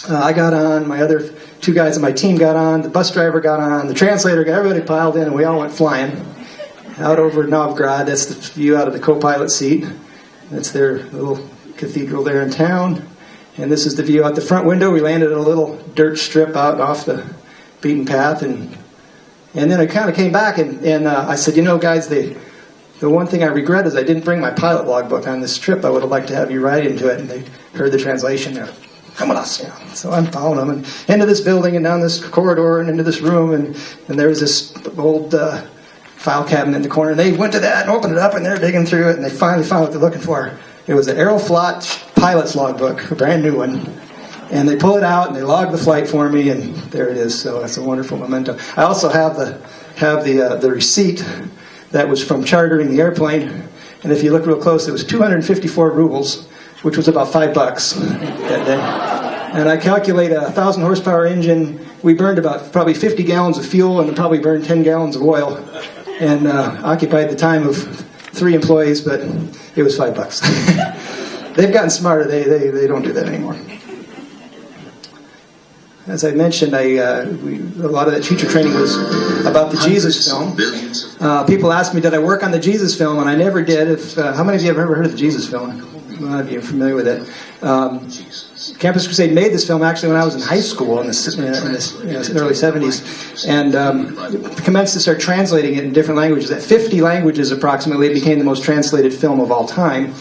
I got on, my other two guys on my team got on, the bus driver got on, the translator got, everybody piled in, and we all went flying out over Novgorod. That's the view out of the co-pilot seat. That's their little cathedral there in town. And this is the view out the front window. We landed at a little dirt strip out off the beaten path. And then I kind of came back and I said, you know, guys, the one thing I regret is I didn't bring my pilot logbook on this trip. I would have liked to have you write into it. And they heard the translation there. Come with us, you know. So I'm following them and into this building and down this corridor and into this room. And there was this old file cabinet in the corner. And they went to that and opened it up and they're digging through it. And they finally found what they're looking for. It was an Aeroflot pilot's logbook, a brand new one. And they pull it out and they log the flight for me, and there it is. So that's a wonderful memento. I also have the receipt that was from chartering the airplane. And if you look real close, it was 254 rubles, which was about $5 that day. And I calculate a 1,000 horsepower engine. We burned about probably 50 gallons of fuel and probably burned 10 gallons of oil, and occupied the time of 3 employees, but it was $5. They've gotten smarter. They don't do that anymore. As I mentioned, a lot of that teacher training was about the Jesus film. People ask me, did I work on the Jesus film? And I never did. How many of you have ever heard of the Jesus film? A lot of you are familiar with it. Campus Crusade made this film actually when I was in high school in the early 70s, and commenced to start translating it in different languages. At 50 languages approximately, it became the most translated film of all time.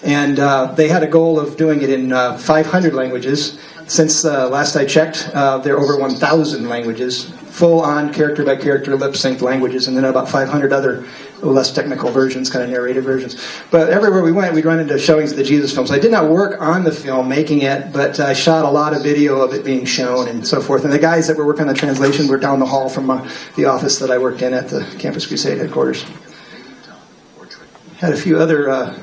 And they had a goal of doing it in 500 languages. Since last I checked, there are over 1,000 languages, full-on character-by-character lip-synced languages, and then about 500 other less technical versions, kind of narrated versions. But everywhere we went, we'd run into showings of the Jesus films. I did not work on the film, making it, but I shot a lot of video of it being shown and so forth. And the guys that were working on the translation were down the hall from the office that I worked in at the Campus Crusade headquarters. Had a few other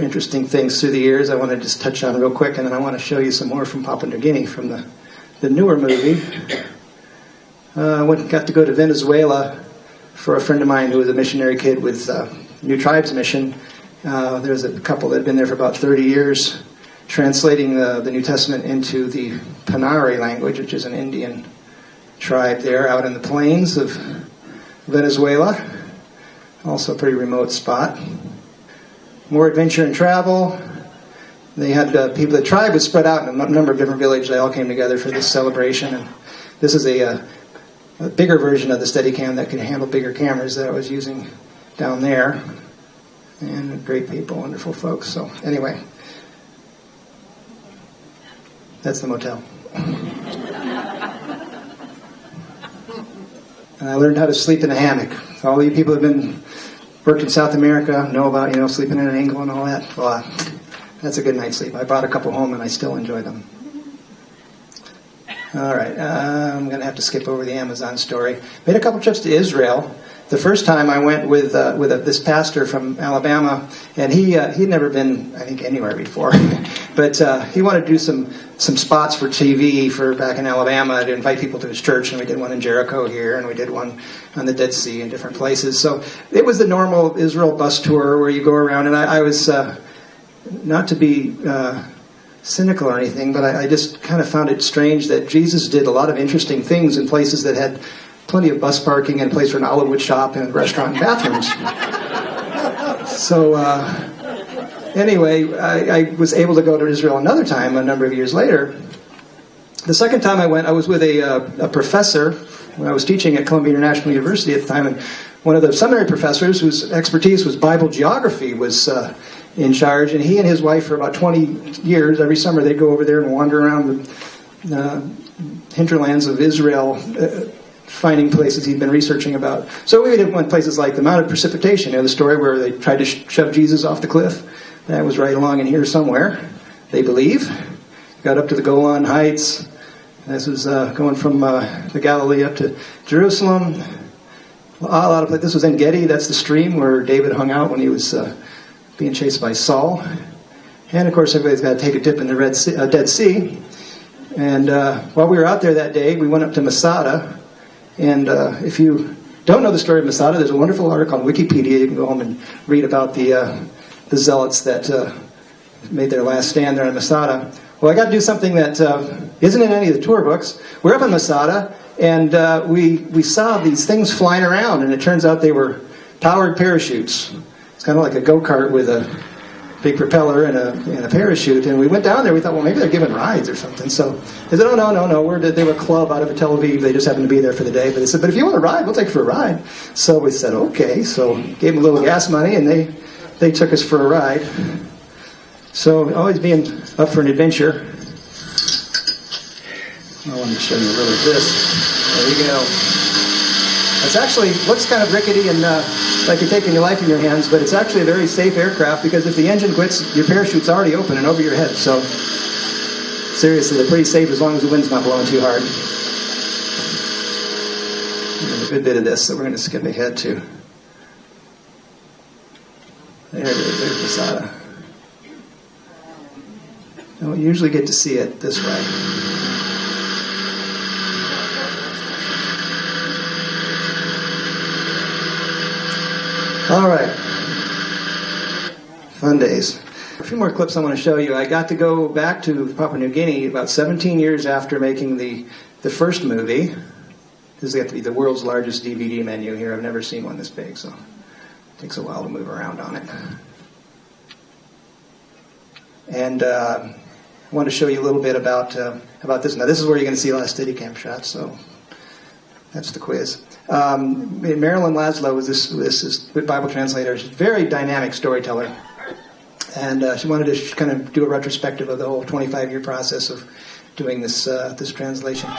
interesting things through the years I want to just touch on real quick, and then I want to show you some more from Papua New Guinea, from the newer movie. Got to go to Venezuela for a friend of mine who was a missionary kid with New Tribes Mission. There's a couple that had been there for about 30 years, translating the New Testament into the Panari language, which is an Indian tribe there out in the plains of Venezuela. Also a pretty remote spot. More adventure and travel. They had people. The tribe was spread out in a number of different villages. They all came together for this celebration. And this is a bigger version of the Steadicam that can handle bigger cameras that I was using down there. And great people, wonderful folks. So anyway, that's the motel. And I learned how to sleep in a hammock. All you people have been worked in South America, know about, sleeping in an angle and all that. Well, that's a good night's sleep. I brought a couple home and I still enjoy them. All right, I'm going to have to skip over the Amazon story. Made a couple trips to Israel. The first time I went with this pastor from Alabama, and he'd never been, I think, anywhere before. But he wanted to do some spots for TV for back in Alabama to invite people to his church, and we did one in Jericho here, and we did one on the Dead Sea in different places. So it was the normal Israel bus tour where you go around, and I was, not to be cynical or anything, but I just kind of found it strange that Jesus did a lot of interesting things in places that had plenty of bus parking and a place for an olive wood shop and a restaurant and bathrooms. So anyway, I was able to go to Israel another time a number of years later. The second time I went, I was with a professor when I was teaching at Columbia International University at the time, and one of the seminary professors whose expertise was Bible geography was in charge, and he and his wife for about 20 years, every summer they'd go over there and wander around the hinterlands of Israel, finding places he'd been researching about. So we went places like the Mount of Precipitation, the story where they tried to shove Jesus off the cliff. That was right along in here somewhere, they believe. Got up to the Golan Heights. This was going from the Galilee up to Jerusalem. A lot of places. This was En Gedi. That's the stream where David hung out when he was being chased by Saul. And of course, everybody's got to take a dip in the Dead Sea. And while we were out there that day, we went up to Masada. And if you don't know the story of Masada, there's a wonderful article on Wikipedia. You can go home and read about the zealots that made their last stand there in Masada. Well, I got to do something that isn't in any of the tour books. We're up in Masada, and we saw these things flying around, and it turns out they were powered parachutes. It's kind of like a go-kart with a big propeller and a parachute. And we went down there. We thought, well, maybe they're giving rides or something. So they said, oh, no. They were a club out of Tel Aviv. They just happened to be there for the day. But they said, but if you want a ride, we'll take you for a ride. So we said, okay. So gave them a little gas money, and they took us for a ride. So always being up for an adventure. I wanted to show you a little of this. There you go. It actually looks kind of rickety and like you're taking your life in your hands, but it's actually a very safe aircraft because if the engine quits, your parachute's already open and over your head. So seriously, they're pretty safe as long as the wind's not blowing too hard. There's a good bit of this that we're going to skip ahead to. There it is. There's Masada. You don't usually get to see it this way. All right. Fun days. A few more clips I want to show you. I got to go back to Papua New Guinea about 17 years after making the first movie. This has got to be the world's largest DVD menu here. I've never seen one this big, so it takes a while to move around on it. And I want to show you a little bit about this. Now, this is where you're going to see a lot of Steadicam shots, so that's the quiz. Marilyn Laszlo was this Bible translator. She's a very dynamic storyteller. And she wanted to kind of do a retrospective of the whole 25-year process of doing this translation.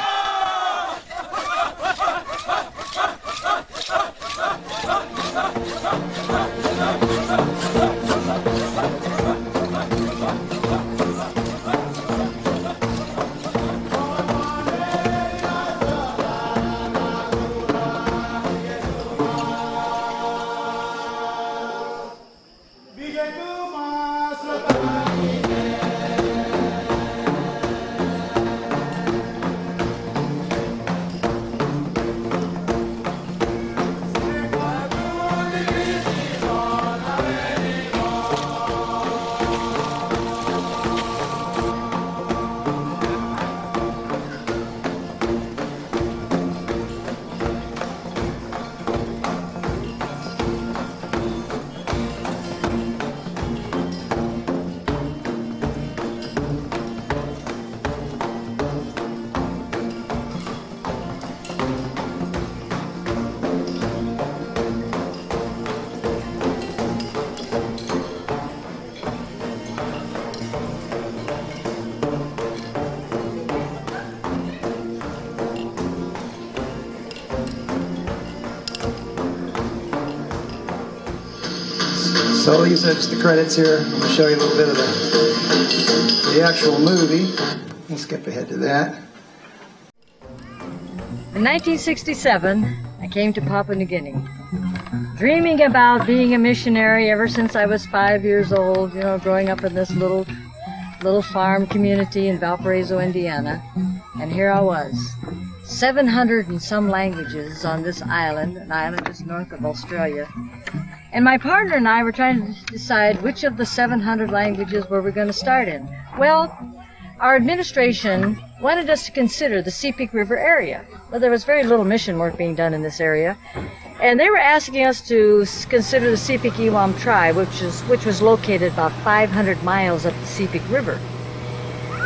So these are just the credits here. I'm going to show you a little bit of the actual movie. Let's skip ahead to that. In 1967, I came to Papua New Guinea, dreaming about being a missionary ever since I was 5 years old, you know, growing up in this little farm community in Valparaiso, Indiana. And here I was, 700 and some languages on this island, an island just north of Australia. And my partner and I were trying to decide which of the 700 languages were we going to start in. Well, our administration wanted us to consider the Sepik River area. Well, there was very little mission work being done in this area. And they were asking us to consider the Sepik Iwam tribe, which was located about 500 miles up the Sepik River.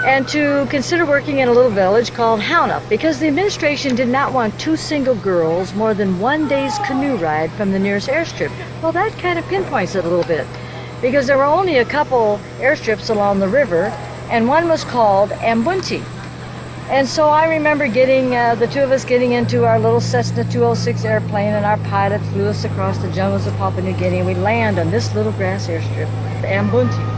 And to consider working in a little village called Haunup, because the administration did not want 2 single girls more than 1 day's canoe ride from the nearest airstrip. Well, that kind of pinpoints it a little bit, because there were only a couple airstrips along the river, and one was called Ambunti. And so I remember getting, the two of us getting into our little Cessna 206 airplane, and our pilot flew us across the jungles of Papua New Guinea, and we land on this little grass airstrip, Ambunti.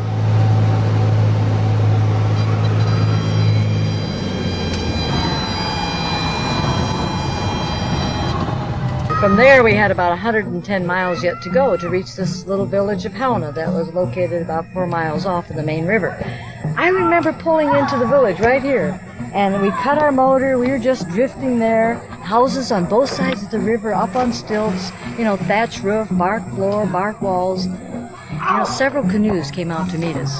From there, we had about 110 miles yet to go to reach this little village of Hauna that was located about 4 miles off of the main river. I remember pulling into the village right here, and we cut our motor. We were just drifting there. Houses on both sides of the river, up on stilts, you know, thatch roof, bark floor, bark walls. You know, several canoes came out to meet us.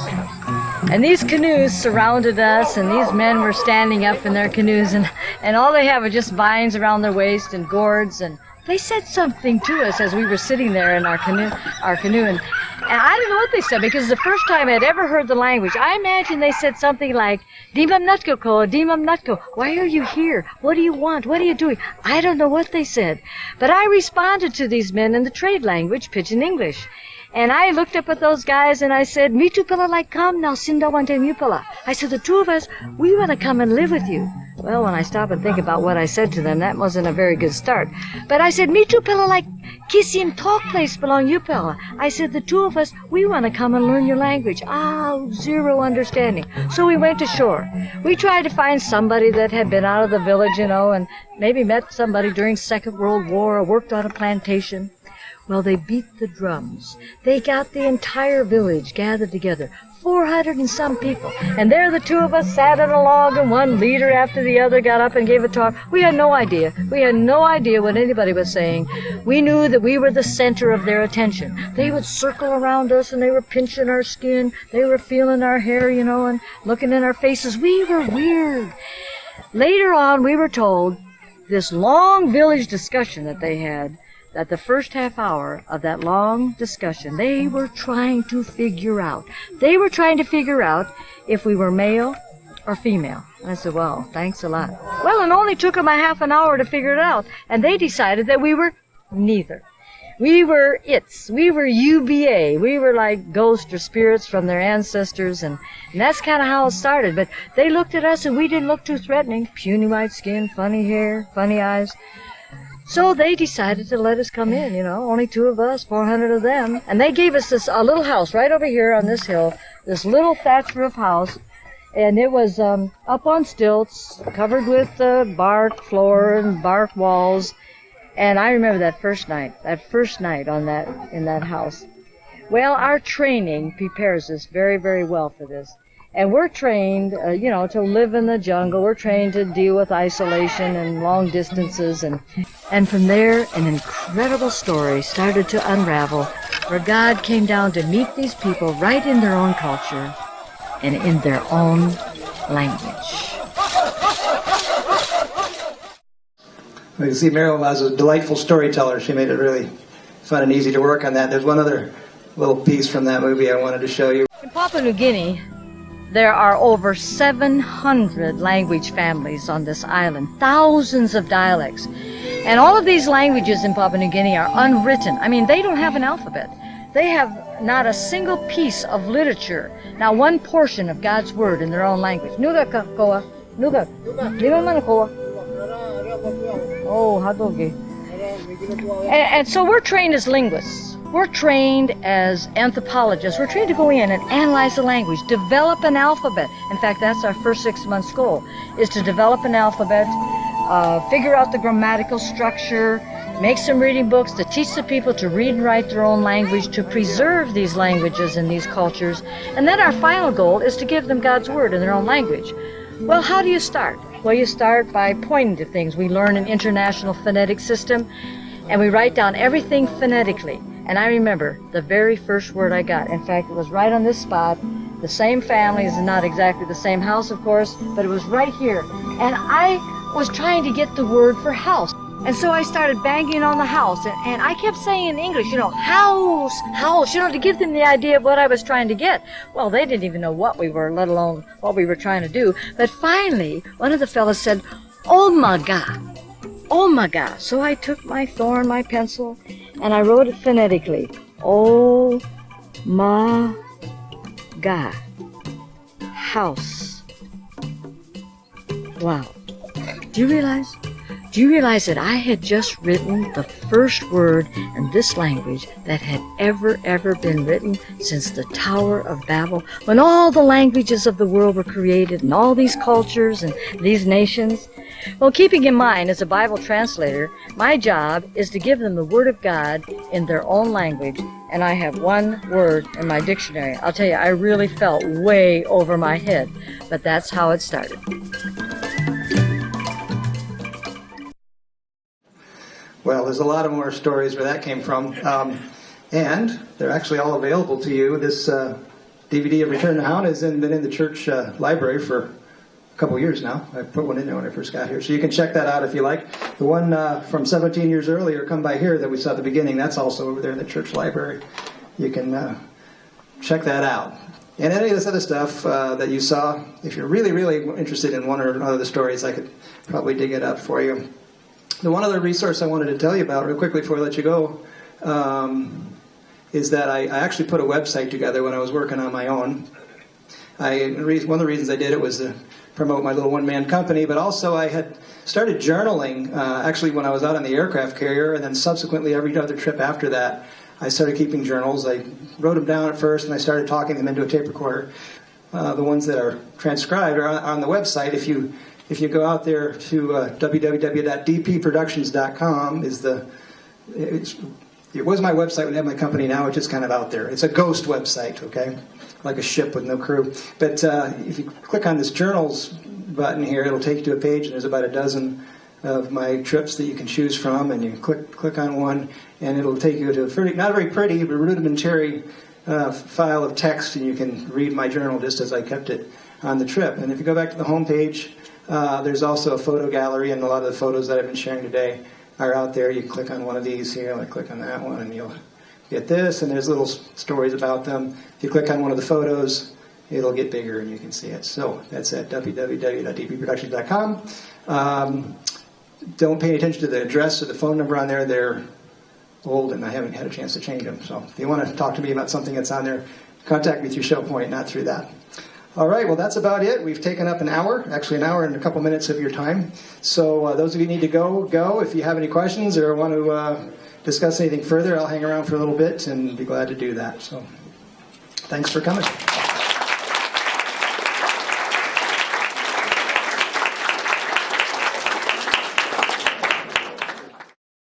And these canoes surrounded us, and these men were standing up in their canoes, and all they have are just vines around their waist and gourds, and they said something to us as we were sitting there in our canoe, and I don't know what they said, because the first time I'd ever heard the language. I imagine they said something like, Dimam Nutko Ko, Dimam Nutko, why are you here? What do you want? What are you doing? I don't know what they said. But I responded to these men in the trade language, Pidgin English. And I looked up at those guys and I said, Me too, Pilla, like, come now, Sinda Wante Mupilla. I said, the two of us, we want to come and live with you. Well, when I stop and think about what I said to them, that wasn't a very good start. But I said, Me too, Pilla, like, Kisim talk place belong you, Pilla. I said, the two of us, we want to come and learn your language. Zero understanding. So we went to shore. We tried to find somebody that had been out of the village, you know, and maybe met somebody during Second World War or worked on a plantation. Well, they beat the drums. They got the entire village gathered together, 400 and some people. And there the two of us sat on a log, and one leader after the other got up and gave a talk. We had no idea. We had no idea what anybody was saying. We knew that we were the center of their attention. They would circle around us, and they were pinching our skin. They were feeling our hair, you know, and looking in our faces. We were weird. Later on, we were told this long village discussion that they had, that the first half hour of that long discussion, they were trying to figure out. They were trying to figure out if we were male or female. I said, well, thanks a lot. Well, it only took them a half an hour to figure it out, and they decided that we were neither. We were its. We were UBA. We were like ghosts or spirits from their ancestors, and that's kind of how it started. But they looked at us, and we didn't look too threatening. Puny white skin, funny hair, funny eyes. So they decided to let us come in, you know, only two of us, 400 of them. And they gave us a little house right over here on this hill, this little thatch roof house. And it was up on stilts, covered with bark floor and bark walls. And I remember that first night in that house. Well, our training prepares us very, very well for this. And we're trained, you know, to live in the jungle. We're trained to deal with isolation and long distances. And from there, an incredible story started to unravel, where God came down to meet these people right in their own culture and in their own language. You can see Marilyn was a delightful storyteller. She made it really fun and easy to work on that. There's one other little piece from that movie I wanted to show you. In Papua New Guinea, there are over 700 language families on this island, thousands of dialects. And all of these languages in Papua New Guinea are unwritten. I mean, they don't have an alphabet. They have not a single piece of literature, not one portion of God's Word in their own language. Nuga koa, nuga, mana koa. Oh, hadoge. And so we're trained as linguists. We're trained as anthropologists. We're trained to go in and analyze the language, develop an alphabet. In fact, that's our first 6 months goal, is to develop an alphabet, figure out the grammatical structure, make some reading books to teach the people to read and write their own language, to preserve these languages and these cultures. And then our final goal is to give them God's Word in their own language. Well, how do you start? Well, you start by pointing to things. We learn an international phonetic system, and we write down everything phonetically. And I remember the very first word I got. In fact, it was right on this spot. The same family, is not exactly the same house, of course, but it was right here. And I was trying to get the word for house. And so I started banging on the house, and I kept saying in English, house, house, to give them the idea of what I was trying to get. Well, they didn't even know what we were, let alone what we were trying to do. But finally, one of the fellows said, oh my God. Oh my God. So I took my thorn, my pencil, and I wrote it phonetically. Oh my God. House. Wow. Do you realize that I had just written the first word in this language that had ever been written since the Tower of Babel, when all the languages of the world were created and all these cultures and these nations? Well, keeping in mind, as a Bible translator, my job is to give them the Word of God in their own language, and I have one word in my dictionary. I'll tell you, I really felt way over my head, but that's how it started. Well, there's a lot of more stories where that came from, and they're actually all available to you. This DVD of Return to Hound has been in the church library for a couple years now. I put one in there when I first got here, so you can check that out if you like. The one from 17 years earlier, Come By Here, that we saw at the beginning, that's also over there in the church library. You can check that out. And any of this other stuff that you saw, if you're really, really interested in one or another of the stories, I could probably dig it up for you. The one other resource I wanted to tell you about real quickly before I let you go is that I actually put a website together when I was working on my own. One of the reasons I did it was to promote my little one-man company, but also I had started journaling actually when I was out on the aircraft carrier, and then subsequently every other trip after that I started keeping journals. I wrote them down at first, and I started talking them into a tape recorder. The ones that are transcribed are on the website. If you go out there to www.dpproductions.com, it was my website when I had my company. Now it's just kind of out there. It's a ghost website, okay, like a ship with no crew. But if you click on this journals button here, it'll take you to a page, and there's about a dozen of my trips that you can choose from, and you click on one, and it'll take you to a not very pretty, but rudimentary file of text, and you can read my journal just as I kept it on the trip. And if you go back to the home page, there's also a photo gallery, and a lot of the photos that I've been sharing today are out there. You click on one of these here, I click on that one, and you'll get this, and there's little stories about them. If you click on one of the photos, it'll get bigger and you can see it. So that's at www.dpproductions.com. Don't pay attention to the address or the phone number on there. They're old, and I haven't had a chance to change them. So if you want to talk to me about something that's on there, contact me through ShowPoint, not through that. All right, well, that's about it. We've taken up an hour and a couple minutes of your time. So those of you who need to go. If you have any questions or want to discuss anything further, I'll hang around for a little bit and be glad to do that. So thanks for coming.